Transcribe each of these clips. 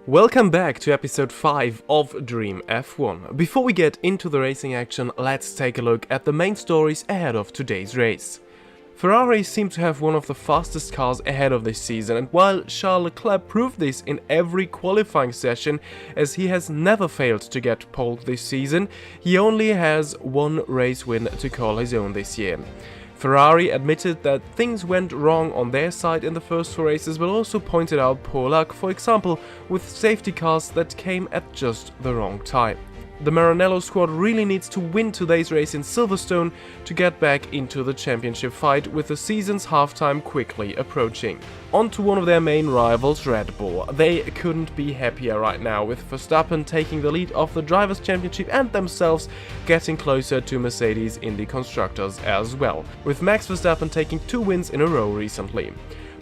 Welcome back to episode 5 of Dream F1. Before we get into the racing action, let's take a look at the main stories ahead of today's race. Ferrari seem to have one of the fastest cars ahead of this season, and while Charles Leclerc proved this in every qualifying session as he has never failed to get pole this season, he only has one race win to call his own this year. Ferrari admitted that things went wrong on their side in the first 4 races, but also pointed out poor luck, for example with safety cars that came at just the wrong time. The Maranello squad really needs to win today's race in Silverstone to get back into the championship fight, with the season's halftime quickly approaching. On to one of their main rivals, Red Bull. They couldn't be happier right now, with Verstappen taking the lead of the Drivers' Championship and themselves getting closer to Mercedes in the Constructors as well, with Max Verstappen taking 2 wins in a row recently.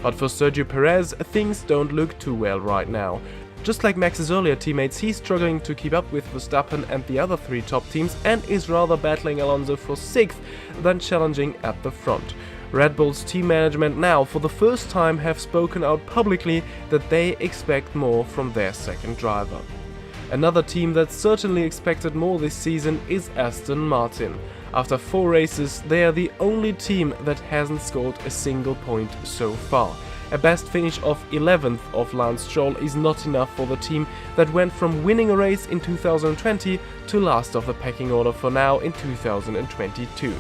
But for Sergio Perez, things don't look too well right now. Just like Max's earlier teammates, he's struggling to keep up with Verstappen and the other 3 top teams, and is rather battling Alonso for 6th than challenging at the front. Red Bull's team management now, for the first time, have spoken out publicly that they expect more from their second driver. Another team that certainly expected more this season is Aston Martin. After 4 races, they are the only team that hasn't scored a single point so far. A best finish of 11th of Lance Stroll is not enough for the team that went from winning a race in 2020 to last of the pecking order for now in 2022.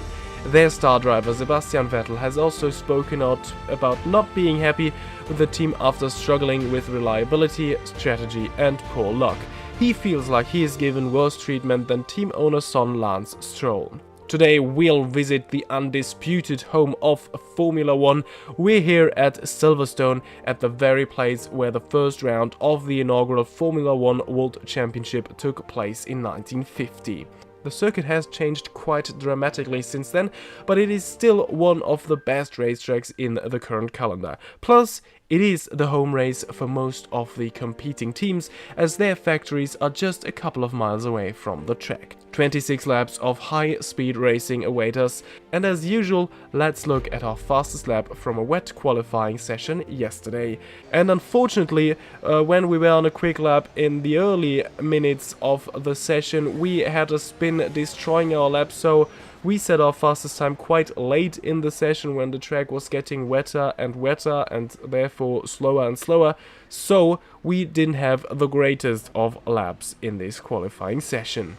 Their star driver Sebastian Vettel has also spoken out about not being happy with the team after struggling with reliability, strategy and poor luck. He feels like he is given worse treatment than team owner son Lance Stroll. Today we'll visit the undisputed home of Formula 1. We're here at Silverstone, at the very place where the first round of the inaugural Formula 1 World Championship took place in 1950. The circuit has changed quite dramatically since then, but it is still one of the best racetracks in the current calendar. Plus, it is the home race for most of the competing teams, as their factories are just a couple of miles away from the track. 26 laps of high-speed racing await us, and as usual, let's look at our fastest lap from a wet qualifying session yesterday. And unfortunately, when we were on a quick lap in the early minutes of the session, we had a spin destroying our lap, so we set our fastest time quite late in the session when the track was getting wetter and wetter and therefore slower and slower, so we didn't have the greatest of laps in this qualifying session.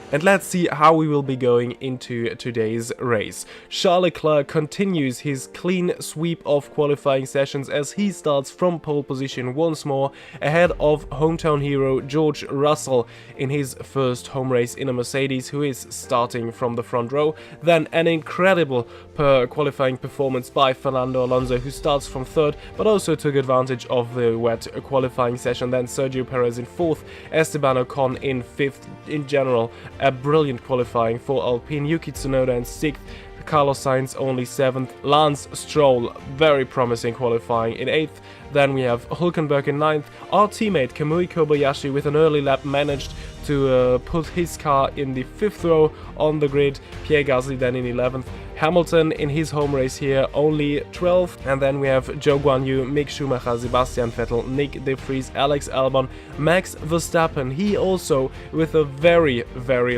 And let's see how we will be going into today's race. Charles Leclerc continues his clean sweep of qualifying sessions as he starts from pole position once more, ahead of hometown hero George Russell in his first home race in a Mercedes, who is starting from the front row. Then an incredible qualifying performance by Fernando Alonso, who starts from third but also took advantage of the wet qualifying session. Then Sergio Perez in fourth, Esteban Ocon in fifth. In general, a brilliant qualifying for Alpine. Yuki Tsunoda in 6th, Carlos Sainz only 7th, Lance Stroll, very promising qualifying, in 8th. Then we have Hülkenberg in 9th. Our teammate Kamui Kobayashi with an early lap managed to put his car in the 5th row on the grid. Pierre Gasly then in 11th. Hamilton in his home race here only 12th, and then we have Zhou Guanyu, Mick Schumacher, Sebastian Vettel, Nick De Vries, Alex Albon, Max Verstappen. He also with a very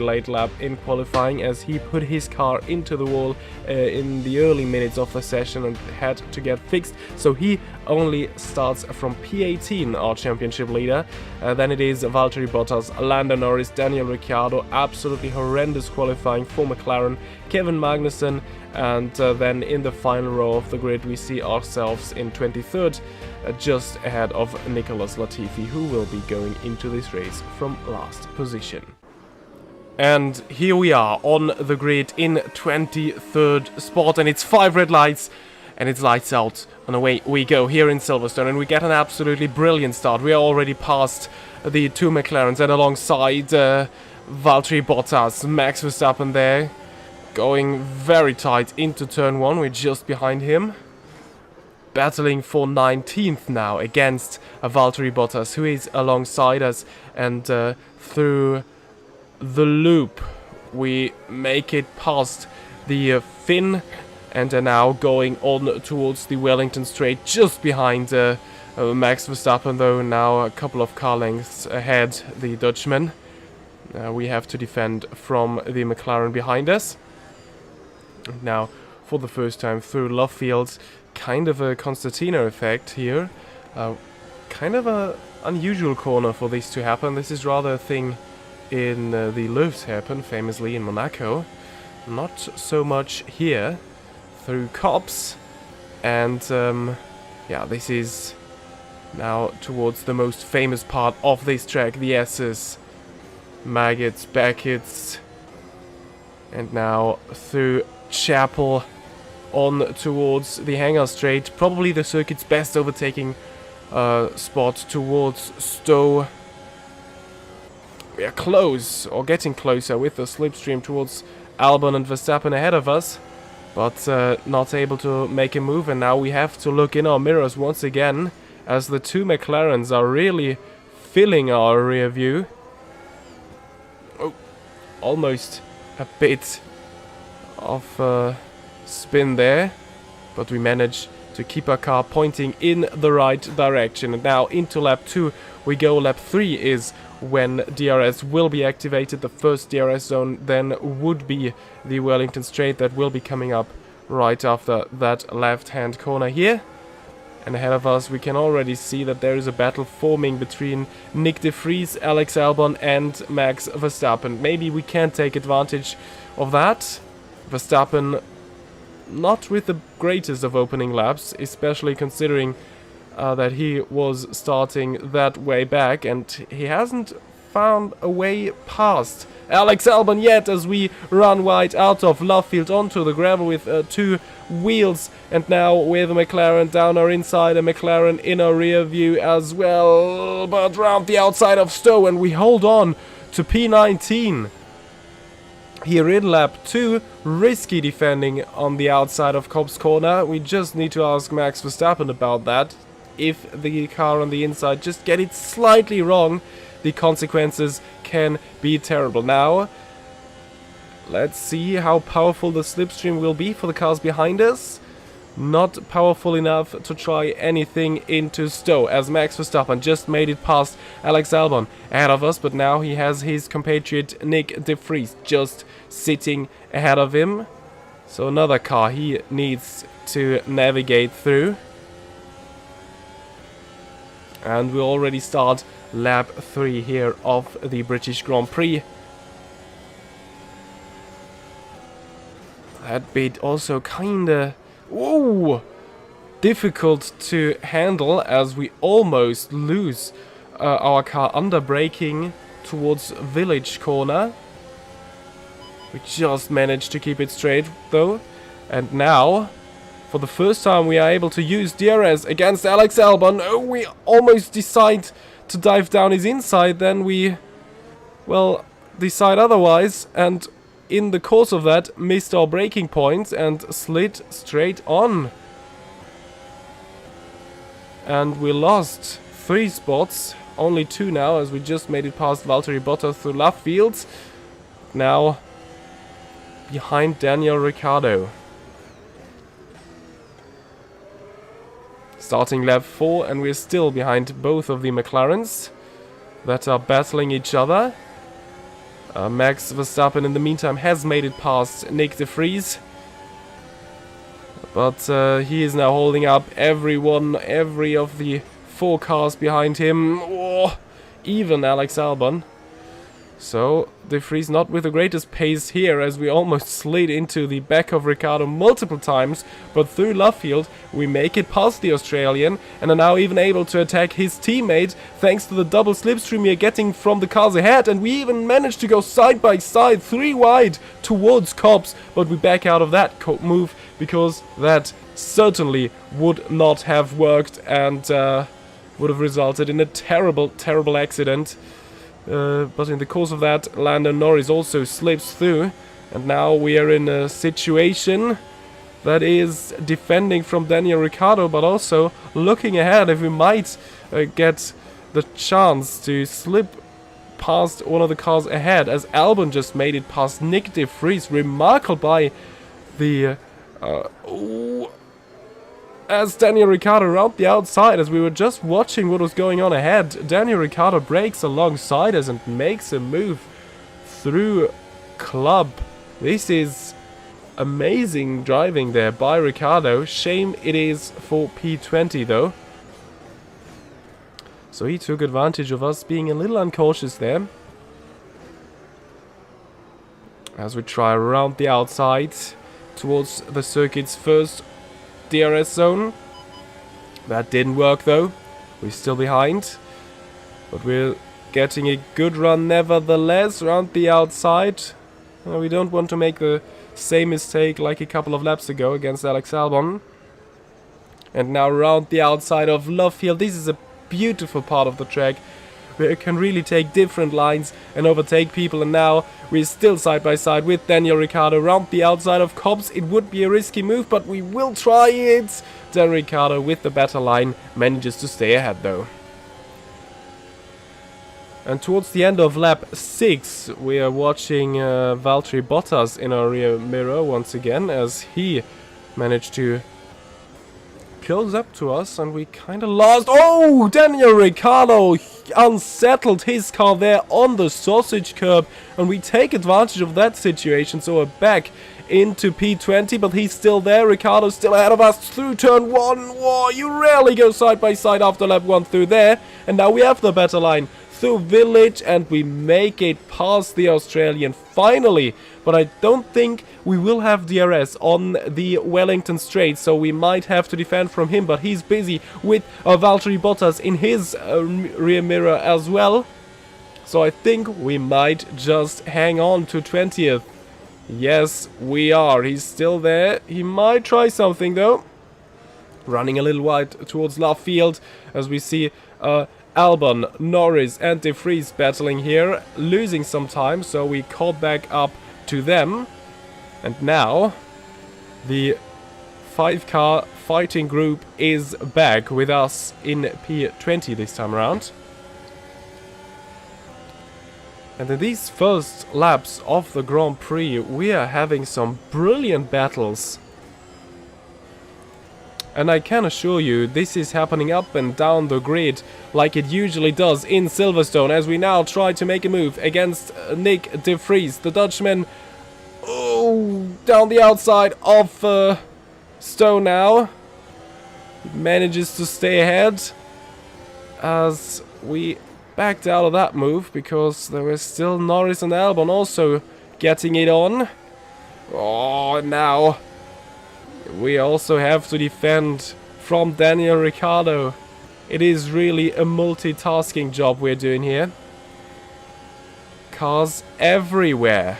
late lap in qualifying as he put his car into the wall in the early minutes of the session and had to get fixed, so he only starts from P18, our championship leader. Then it is Valtteri Bottas, Lando Norris, Daniel Ricciardo, absolutely horrendous qualifying for McLaren, Kevin Magnussen, and then in the final row of the grid we see ourselves in 23rd, just ahead of Nicholas Latifi, who will be going into this race from last position. And here we are on the grid in 23rd spot, and it's 5 red lights and it's lights out, and away we go here in Silverstone, and we get an absolutely brilliant start. We are already past the 2 McLarens, and alongside Valtteri Bottas, Max Verstappen there, going very tight into turn 1. We're just behind him, battling for 19th now against Valtteri Bottas, who is alongside us, and through the loop we make it past the Finn, and are now going on towards the Wellington Straight, just behind Max Verstappen, though now a couple of car lengths ahead, the Dutchman. We have to defend from the McLaren behind us. Now, for the first time through Love Fields, kind of a Constantino effect here. Kind of a unusual corner for this to happen. This is rather a thing in the Löwshappen, famously in Monaco. Not so much here. Through Cops, and yeah, this is now towards the most famous part of this track, the S's, Maggots, Beckett's, and now through Chapel on towards the Hangar Straight, probably the circuit's best overtaking spot towards Stowe. We are close, or getting closer, with the slipstream towards Albon and Verstappen ahead of us, but not able to make a move, and now we have to look in our mirrors once again as the 2 McLarens are really filling our rear view. Oh, almost a bit of spin there, but we manage to keep our car pointing in the right direction. And now into lap 2 we go. Lap 3 is when DRS will be activated. The first DRS zone then would be the Wellington Straight that will be coming up right after that left-hand corner here. And ahead of us we can already see that there is a battle forming between Nick De Vries, Alex Albon and Max Verstappen. Maybe we can take advantage of that. Verstappen not with the greatest of opening laps, especially considering that he was starting that way back, and he hasn't found a way past Alex Albon yet, as we run wide out of Love Field onto the gravel with 2 wheels, and now with a McLaren down our inside, a McLaren in our rear view as well, but round the outside of Stowe, and we hold on to P19. Here in lap 2, risky defending on the outside of Cobb's Corner. We just need to ask Max Verstappen about that. If the car on the inside just get it slightly wrong, the consequences can be terrible. Now, let's see how powerful the slipstream will be for the cars behind us. Not powerful enough to try anything into Stowe, as Max Verstappen just made it past Alex Albon ahead of us, but now he has his compatriot Nick De Vries just sitting ahead of him. So another car he needs to navigate through. And we already start lap 3 here of the British Grand Prix. That bit also kinda... Whoa! Difficult to handle as we almost lose our car under braking towards Village Corner. We just managed to keep it straight though. And now, for the first time, we are able to use DRS against Alex Albon. Oh, we almost decide to dive down his inside, then we, well, decide otherwise, and in the course of that, missed our braking point and slid straight on. And we lost 3 spots, only 2 now, as we just made it past Valtteri Bottas through left fields. Now, behind Daniel Ricciardo. Starting lap 4, and we're still behind both of the McLarens that are battling each other. Max Verstappen in the meantime has made it past Nick de Vries. But he is now holding up every of the 4 cars behind him. Oh, even Alex Albon. So, de Vries not with the greatest pace here, as we almost slid into the back of Ricciardo multiple times, but through left field we make it past the Australian and are now even able to attack his teammate thanks to the double slipstream we are getting from the cars ahead, and we even managed to go side by side 3 wide towards Copse, but we back out of that move because that certainly would not have worked and would have resulted in a terrible accident. But in the course of that, Lando Norris also slips through, and now we are in a situation that is defending from Daniel Ricciardo, but also looking ahead if we might get the chance to slip past one of the cars ahead, as Albon just made it past Nick de Vries, remarkable by the... as Daniel Ricciardo around the outside, as we were just watching what was going on ahead, Daniel Ricciardo brakes alongside us and makes a move through Club. This is amazing driving there by Ricciardo. Shame it is for P20 though. So he took advantage of us being a little uncautious there. As we try around the outside towards the circuit's first DRS zone. That didn't work though. We're still behind. But we're getting a good run nevertheless around the outside. We don't want to make the same mistake like a couple of laps ago against Alex Albon. And now around the outside of Love Field. This is a beautiful part of the track where you can really take different lines and overtake people, and now we're still side by side with Daniel Ricciardo around the outside of Copse. It would be a risky move, but we will try it. Daniel Ricciardo with the better line manages to stay ahead though. And towards the end of lap 6 we are watching Valtteri Bottas in our rear mirror once again, as he managed to close up to us and we kind of lost. Oh, Daniel Ricciardo unsettled his car there on the sausage curb, and we take advantage of that situation, so we're back into P20, but he's still there. Ricciardo's still ahead of us through turn 1. Whoa, you rarely go side by side after lap 1 through there, and now we have the better line through Village, and we make it past the Australian finally. But I don't think we will have DRS on the Wellington Straight, so we might have to defend from him, but he's busy with Valtteri Bottas in his rear mirror as well. So I think we might just hang on to 20th. Yes, we are. He's still there. He might try something though. Running a little wide towards left field, as we see Albon, Norris and De Vries battling here, losing some time, so we caught back up to them. And now the 5-car fighting group is back with us in P20 this time around. And in these first laps of the Grand Prix we are having some brilliant battles. And I can assure you, this is happening up and down the grid like it usually does in Silverstone, as we now try to make a move against Nick de Vries, the Dutchman. Oh, down the outside of Stowe now. He manages to stay ahead as we backed out of that move because there was still Norris and Albon also getting it on. Oh, now we also have to defend from Daniel Ricciardo. It is really a multitasking job we're doing here. Cars everywhere.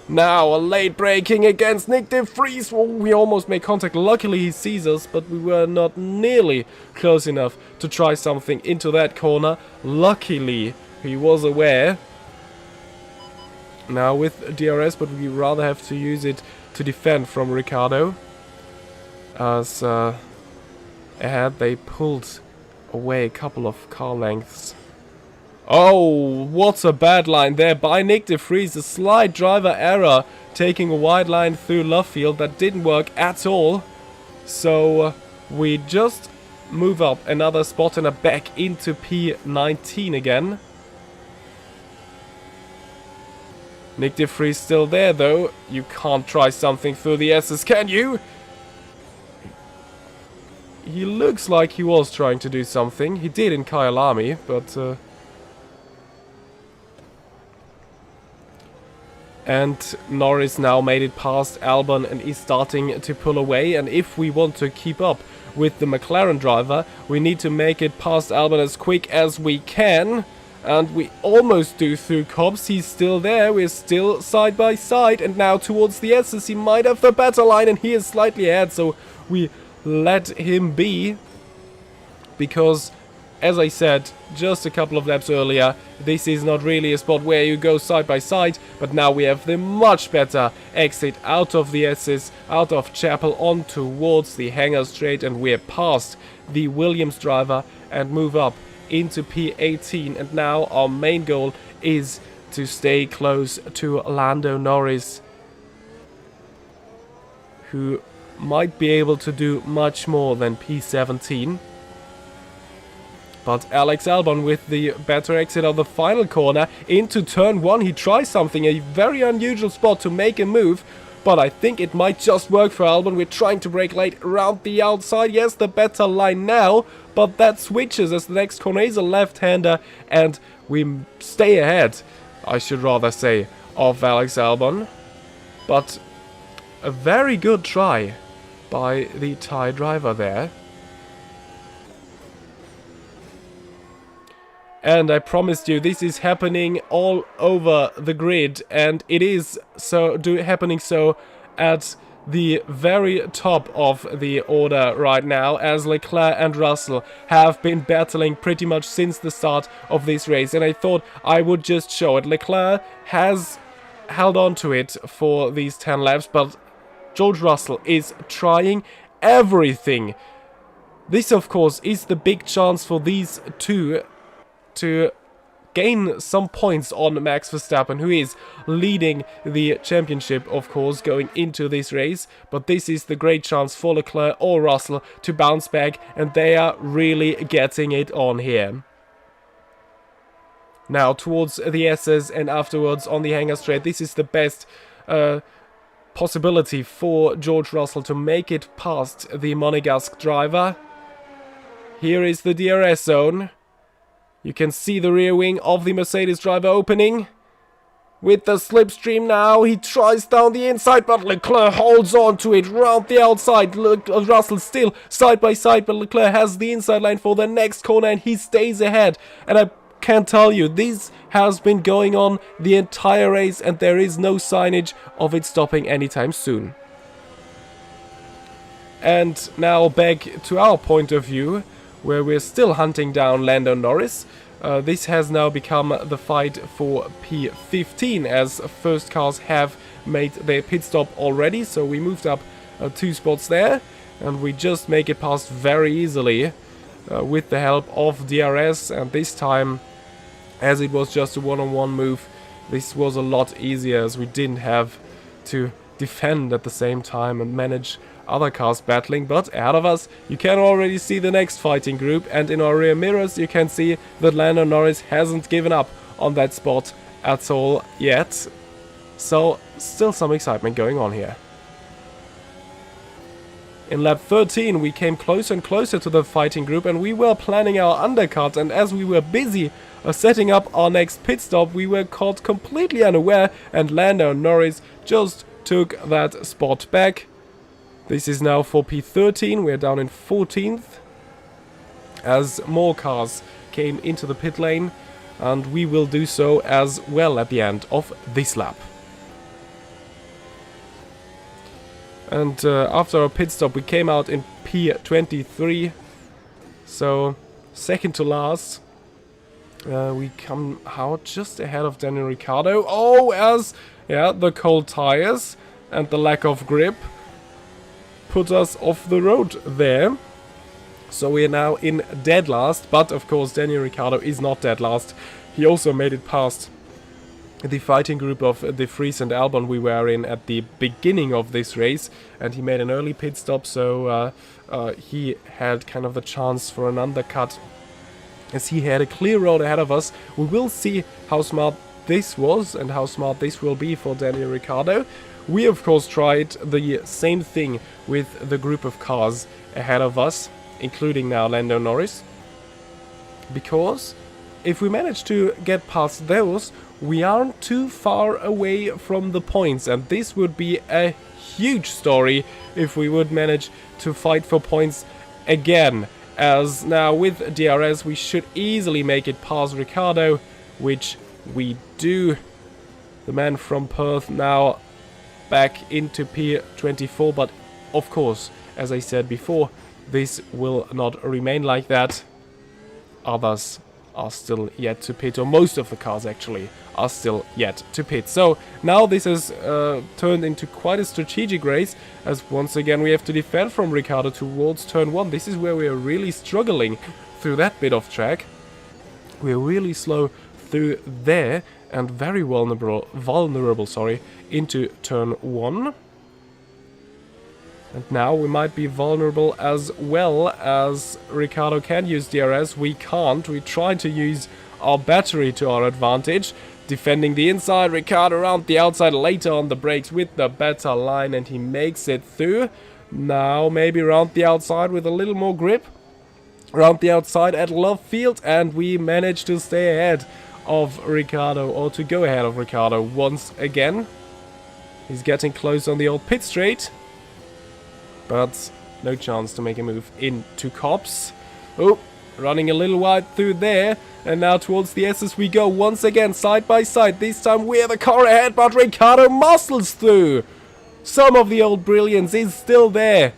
Now a late braking against Nick de Vries. Oh, we almost made contact. Luckily he sees us, but we were not nearly close enough to try something into that corner. Luckily he was aware. Now with DRS, but we rather have to use it to defend from Ricciardo. As ahead they pulled away a couple of car lengths. Oh, what a bad line there by Nick de Vries. A slight driver error, taking a wide line through Lovefield. That didn't work at all. So we just move up another spot and are back into P19 again. Nick de Vries still there though. You can't try something through the S's, can you? He looks like he was trying to do something. He did in Kyalami, but and Norris now made it past Albon and is starting to pull away. And if we want to keep up with the McLaren driver, we need to make it past Albon as quick as we can. And we almost do through Cobbs. He's still there. We're still side by side. And now towards the S's, he might have the better line. And he is slightly ahead, so we let him be. Because, as I said just a couple of laps earlier, this is not really a spot where you go side by side, but now we have the much better exit out of the S's, out of Chapel on towards the hangar straight, and we're past the Williams driver and move up into P18. And now our main goal is to stay close to Lando Norris, who might be able to do much more than P17. But Alex Albon with the better exit of the final corner into turn 1. He tries something, a very unusual spot to make a move. But I think it might just work for Albon. We're trying to brake late around the outside. Yes, the better line now. But that switches as the next corner is a left-hander. And we stay ahead, I should rather say, of Alex Albon. But a very good try by the Thai driver there. And I promised you, this is happening all over the grid, and it is happening so at the very top of the order right now, as Leclerc and Russell have been battling pretty much since the start of this race. And I thought I would just show it. Leclerc has held on to it for these 10 laps, but George Russell is trying everything. This, of course, is the big chance for these two to gain some points on Max Verstappen, who is leading the championship, of course, going into this race. But this is the great chance for Leclerc or Russell to bounce back, and they are really getting it on here. Now towards the S's and afterwards on the hangar straight, this is the best possibility for George Russell to make it past the Monegasque driver. Here is the DRS zone. You can see the rear wing of the Mercedes driver opening. With the slipstream now, he tries down the inside, but Leclerc holds on to it round the outside. Russell still side by side, but Leclerc has the inside line for the next corner and he stays ahead. And I can tell you, this has been going on the entire race and there is no signage of it stopping anytime soon. And now back to our point of view, where we're still hunting down Lando Norris. This has now become the fight for P15, as first cars have made their pit stop already. So we moved up 2 spots there, and we just make it past very easily with the help of DRS. And this time, as it was just a one-on-one move, this was a lot easier, as we didn't have to defend at the same time and manage other cars battling. But ahead of us, you can already see the next fighting group, and in our rear mirrors you can see that Lando Norris hasn't given up on that spot at all yet. So still some excitement going on here. In lap 13 we came closer and closer to the fighting group, and we were planning our undercut, and as we were busy setting up our next pit stop, we were caught completely unaware, and Lando Norris just took that spot back. This is now for P13, we're down in 14th. As more cars came into the pit lane, and we will do so as well at the end of this lap. And after our pit stop we came out in P23, so second to last. We come out just ahead of Daniel Ricciardo. Oh, as the cold tires and the lack of grip put us off the road there. So we are now in dead last, but of course Daniel Ricciardo is not dead last. He also made it past the fighting group of De Vries and Albon we were in at the beginning of this race, and he made an early pit stop, so he had kind of the chance for an undercut, as he had a clear road ahead of us. We will see how smart this was and how smart this will be for Daniel Ricciardo. We of course tried the same thing with the group of cars ahead of us, including now Lando Norris, because if we manage to get past those, we aren't too far away from the points, and this would be a huge story if we would manage to fight for points again, as now with DRS we should easily make it past Ricciardo, which we do. The man from Perth now back into P24, but of course, as I said before, this will not remain like that. Others are still yet to pit, or most of the cars actually are still yet to pit. So now this has turned into quite a strategic race, as once again we have to defend from Ricciardo towards turn 1. This is where we are really struggling through that bit of track. We're really slow through there and very vulnerable into turn 1. And now we might be vulnerable as well, as Ricciardo can use DRS. We can't. We try to use our battery to our advantage. Defending the inside, Ricciardo around the outside, later on the brakes with the better line, and he makes it through. Now maybe around the outside with a little more grip. Around the outside at Love Field, and we manage to stay ahead of Ricciardo, or to go ahead of Ricciardo once again. He's getting close on the old pit straight, but no chance to make a move into Copse. Oh, running a little wide through there, and now towards the S's we go once again, side by side. This time we're the car ahead, but Ricciardo muscles through. Some of the old brilliance is still there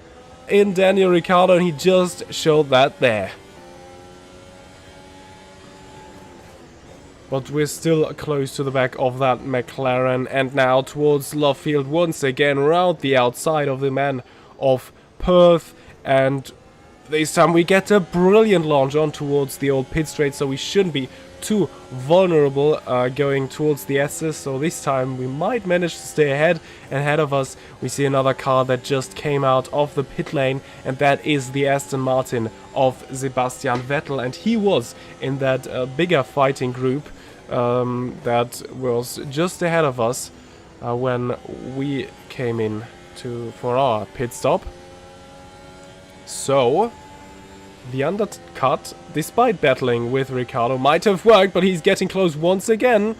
in Daniel Ricciardo, and he just showed that there. But we're still close to the back of that McLaren, and now towards Love Field once again, around the outside of the man of Perth, and this time we get a brilliant launch on towards the old pit straight, so we shouldn't be too vulnerable going towards the S's. So this time we might manage to stay ahead, and ahead of us we see another car that just came out of the pit lane, and that is the Aston Martin of Sebastian Vettel, and he was in that bigger fighting group that was just ahead of us when we came in for our pit stop. So the undercut, despite battling with Ricciardo, might have worked, but he's getting close once again.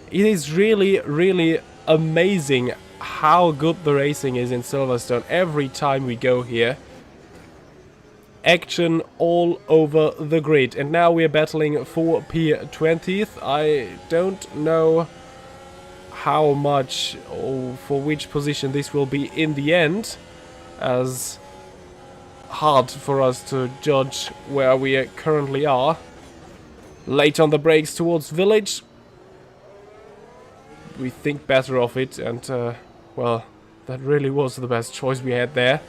It is really, really amazing how good the racing is in Silverstone every time we go here. Action all over the grid, and now we're battling for P20th. I don't know how much or for which position this will be in the end, as hard for us to judge where we currently are. Late on the brakes towards Village. We think better of it, and well, that really was the best choice we had there,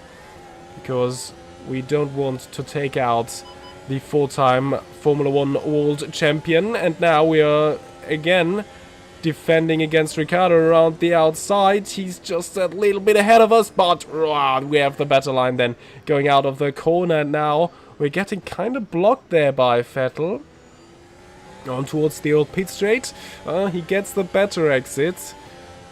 because we don't want to take out the 4-time Formula 1 World Champion. And now we are again defending against Ricciardo around the outside. He's just a little bit ahead of us, but we have the better line then going out of the corner. Now we're getting kind of blocked there by Vettel. On towards the old pit straight. He gets the better exit.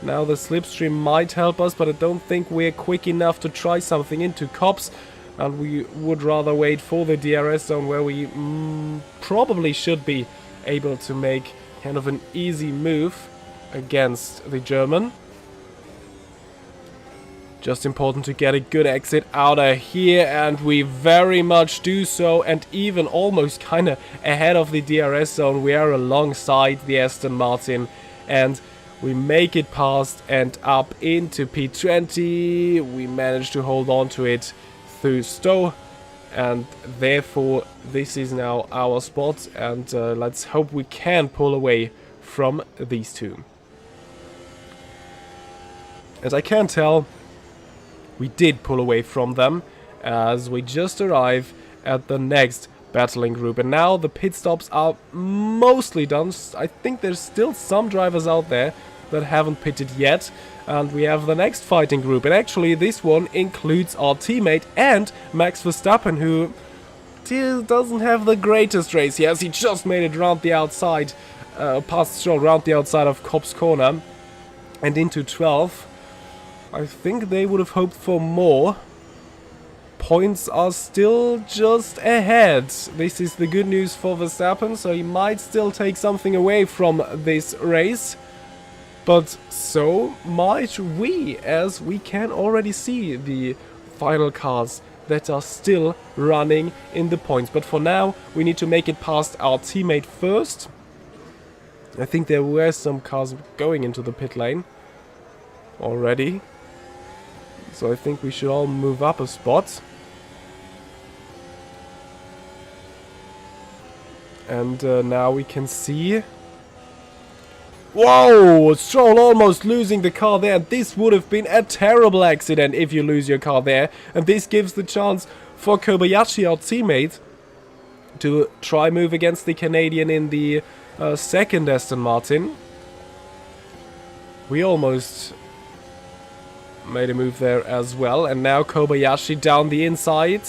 Now the slipstream might help us, but I don't think we're quick enough to try something into Copse. And we would rather wait for the DRS zone, where we probably should be able to make kind of an easy move against the German. Just important to get a good exit out of here, and we very much do so, and even almost kind of ahead of the DRS zone. We are alongside the Aston Martin, and we make it past and up into P20. We manage to hold on to it through Stowe, and therefore this is now our spot, and let's hope we can pull away from these two. As I can tell, we did pull away from them, as we just arrive at the next battling group. And now the pit stops are mostly done. I think there's still some drivers out there that haven't pitted yet. And we have the next fighting group. And actually this one includes our teammate and Max Verstappen, who doesn't have the greatest race. Yes, he just made it around the outside, past Stroll, around the outside of Cobb's Corner and into 12th. I think they would have hoped for more. Points are still just ahead. This is the good news for Verstappen, so he might still take something away from this race. But so might we, as we can already see the final cars that are still running in the points. But for now, we need to make it past our teammate first. I think there were some cars going into the pit lane already. So I think we should all move up a spot. And now we can see... Whoa! Stroll almost losing the car there. This would have been a terrible accident if you lose your car there. And this gives the chance for Kobayashi, our teammate, to try move against the Canadian in the second Aston Martin. We almost made a move there as well, and now Kobayashi down the inside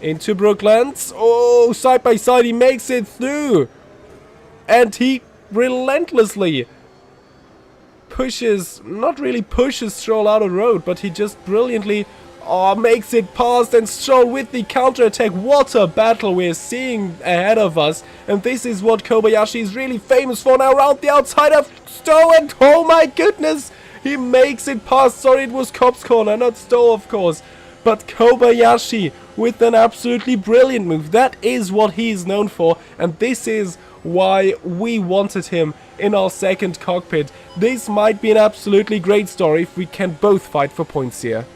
into Brooklands. Oh, side by side, he makes it through, and he relentlessly pushes, not really pushes Stroll out of the road, but he just brilliantly makes it past, and Stroll with the counter-attack. What a battle we're seeing ahead of us, and this is what Kobayashi is really famous for now, around the outside of Stowe, and oh my goodness, he makes it past. Sorry, it was Cobb's Corner, not Stowe, of course. But Kobayashi with an absolutely brilliant move. That is what he's known for. And this is why we wanted him in our second cockpit. This might be an absolutely great story if we can both fight for points here.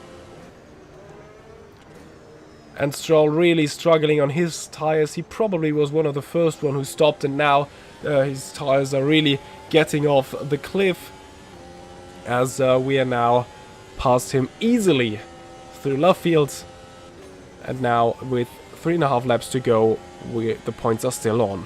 And Stroll really struggling on his tires. He probably was one of the first one who stopped. And now his tires are really getting off the cliff, as we are now past him easily through Lovefield. And now with 3.5 laps to go, the points are still on.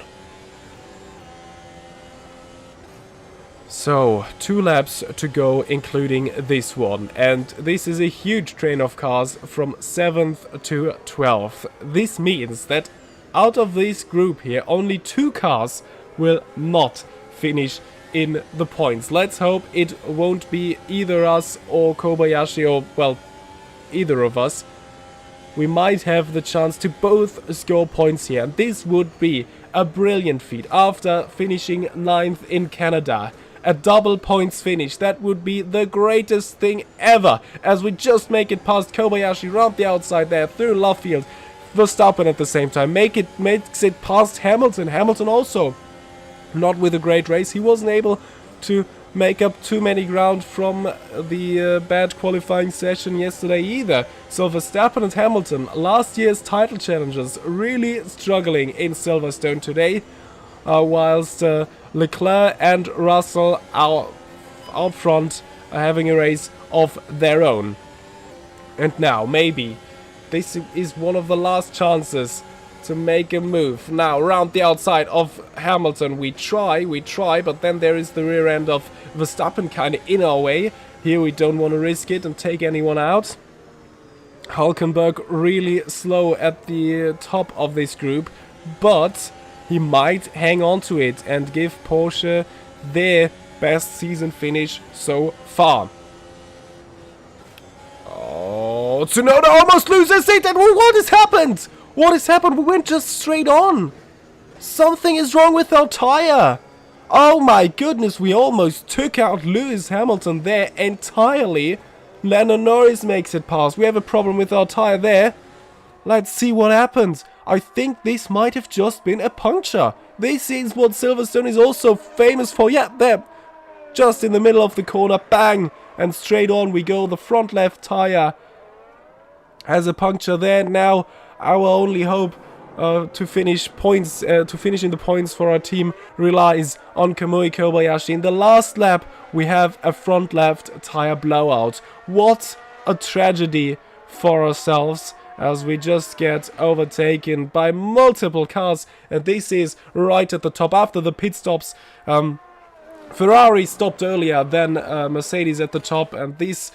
So 2 laps to go, including this one, and this is a huge train of cars from 7th to 12th. This means that out of this group here, only 2 cars will not finish in the points. Let's hope it won't be either us or Kobayashi, or, well, either of us. We might have the chance to both score points here, and this would be a brilliant feat after finishing 9th in Canada. A double points finish, that would be the greatest thing ever, as we just make it past Kobayashi, round the outside there, through Lovefield, Verstappen at the same time, makes it past Hamilton. Hamilton also not with a great race. He wasn't able to make up too many ground from the bad qualifying session yesterday either. So Verstappen and Hamilton, last year's title challengers, really struggling in Silverstone today, whilst Leclerc and Russell are out front, are having a race of their own. And now, maybe, this is one of the last chances to make a move. Now, around the outside of Hamilton, we try, but then there is the rear end of Verstappen kind of in our way. Here we don't want to risk it and take anyone out. Hulkenberg really slow at the top of this group, but he might hang on to it and give Porsche their best season finish so far. Oh, Tsunoda almost loses it, and what has happened? What has happened? We went just straight on. Something is wrong with our tire. Oh my goodness, we almost took out Lewis Hamilton there entirely. Lando Norris makes it past. We have a problem with our tire there. Let's see what happens. I think this might have just been a puncture. This is what Silverstone is also famous for. Yeah, there. Just in the middle of the corner. Bang. And straight on we go. The front left tire has a puncture there. Now our only hope to finish in the points for our team relies on Kamui Kobayashi. In the last lap we have a front left tire blowout. What a tragedy for ourselves, as we just get overtaken by multiple cars, and this is right at the top after the pit stops. Ferrari stopped earlier than Mercedes at the top, and this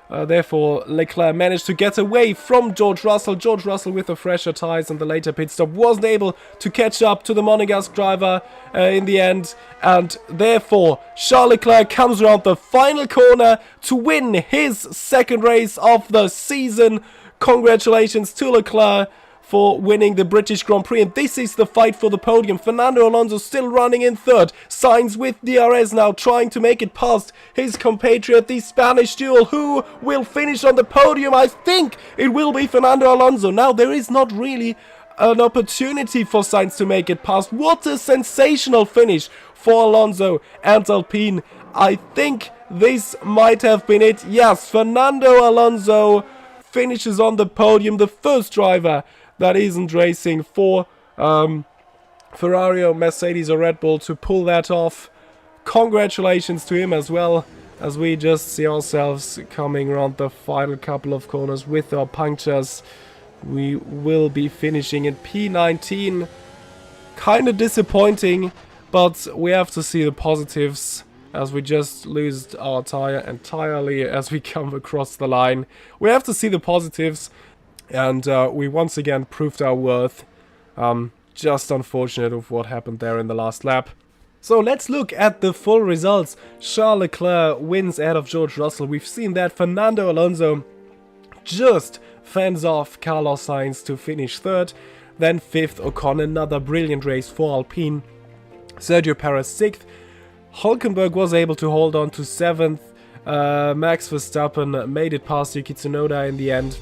therefore Leclerc managed to get away from George Russell. George Russell with the fresher tyres and the later pit stop wasn't able to catch up to the Monegasque driver in the end, and therefore Charles Leclerc comes around the final corner to win his second race of the season. Congratulations to Leclerc for winning the British Grand Prix, and this is the fight for the podium. Fernando Alonso still running in third. Sainz with DRS now trying to make it past his compatriot, the Spanish duel. Who will finish on the podium? I think it will be Fernando Alonso. Now there is not really an opportunity for Sainz to make it past. What a sensational finish for Alonso and Alpine. I think this might have been it. Yes, Fernando Alonso finishes on the podium, the first driver that isn't racing for Ferrari or Mercedes or Red Bull to pull that off. Congratulations to him as well, as we just see ourselves coming around the final couple of corners with our punctures. We will be finishing in P19. Kind of disappointing, but we have to see the positives, as we just lose our tire entirely as we come across the line. We have to see the positives, and we once again proved our worth. Just unfortunate of what happened there in the last lap. So let's look at the full results. Charles Leclerc wins ahead of George Russell. We've seen that. Fernando Alonso just fends off Carlos Sainz to finish third. Then fifth, Ocon. Another brilliant race for Alpine. Sergio Perez sixth. Hülkenberg was able to hold on to 7th. Max Verstappen made it past Yuki Tsunoda in the end,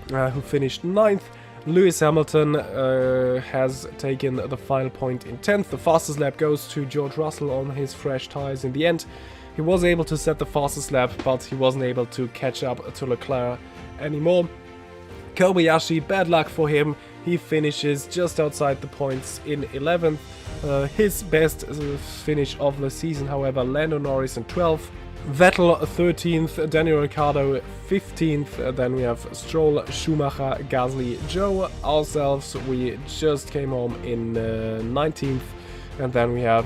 who finished 9th. Lewis Hamilton has taken the final point in 10th. The fastest lap goes to George Russell on his fresh tyres in the end. He was able to set the fastest lap, but he wasn't able to catch up to Leclerc anymore. Kobayashi, bad luck for him. He finishes just outside the points in 11th. His best finish of the season, however, Lando Norris in 12th. Vettel 13th, Daniel Ricciardo 15th, then we have Stroll, Schumacher, Gasly, Joe. Ourselves, we just came home in 19th, and then we have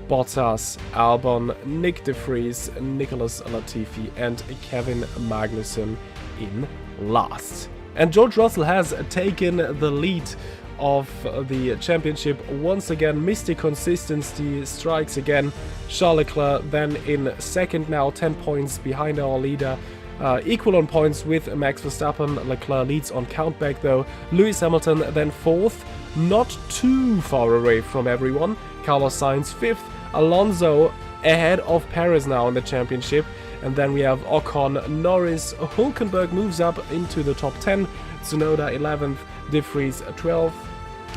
Bottas, Albon, Nick de Vries, Nicholas Latifi and Kevin Magnussen in last. And George Russell has taken the lead of the championship once again. Mr. Consistency strikes again. Charles Leclerc then in second now, 10 points behind our leader. Equal on points with Max Verstappen. Leclerc leads on countback though. Lewis Hamilton then fourth, not too far away from everyone. Carlos Sainz fifth. Alonso ahead of Perez now in the championship. And then we have Ocon, Norris, Hülkenberg moves up into the top 10. Tsunoda 11th, De Vries 12th.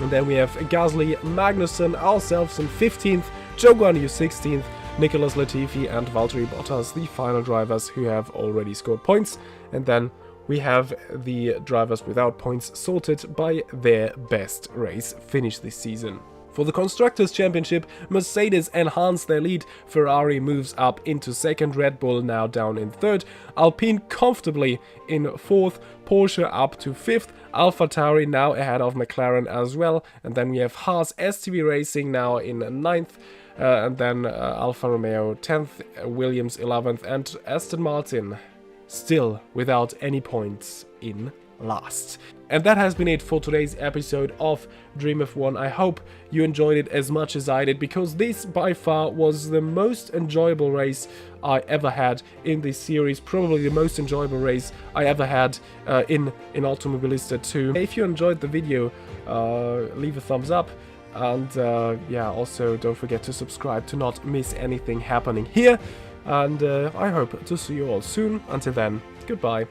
And then we have Gasly, Magnussen, ourselves in 15th, Zhou Guanyu 16th, Nicholas Latifi and Valtteri Bottas, the final drivers who have already scored points. And then we have the drivers without points sorted by their best race finish this season. For the Constructors' Championship, Mercedes enhanced their lead, Ferrari moves up into second, Red Bull now down in third, Alpine comfortably in fourth, Porsche up to fifth, AlphaTauri now ahead of McLaren as well, and then we have Haas, STV Racing now in ninth, and then Alfa Romeo 10th, Williams 11th, and Aston Martin still without any points in last. And that has been it for today's episode of Dream F1. I hope you enjoyed it as much as I did, because this by far was the most enjoyable race I ever had in this series. Probably the most enjoyable race I ever had in Automobilista 2. If you enjoyed the video, leave a thumbs up. And yeah, also don't forget to subscribe to not miss anything happening here. and I hope to see you all soon. Until then, goodbye.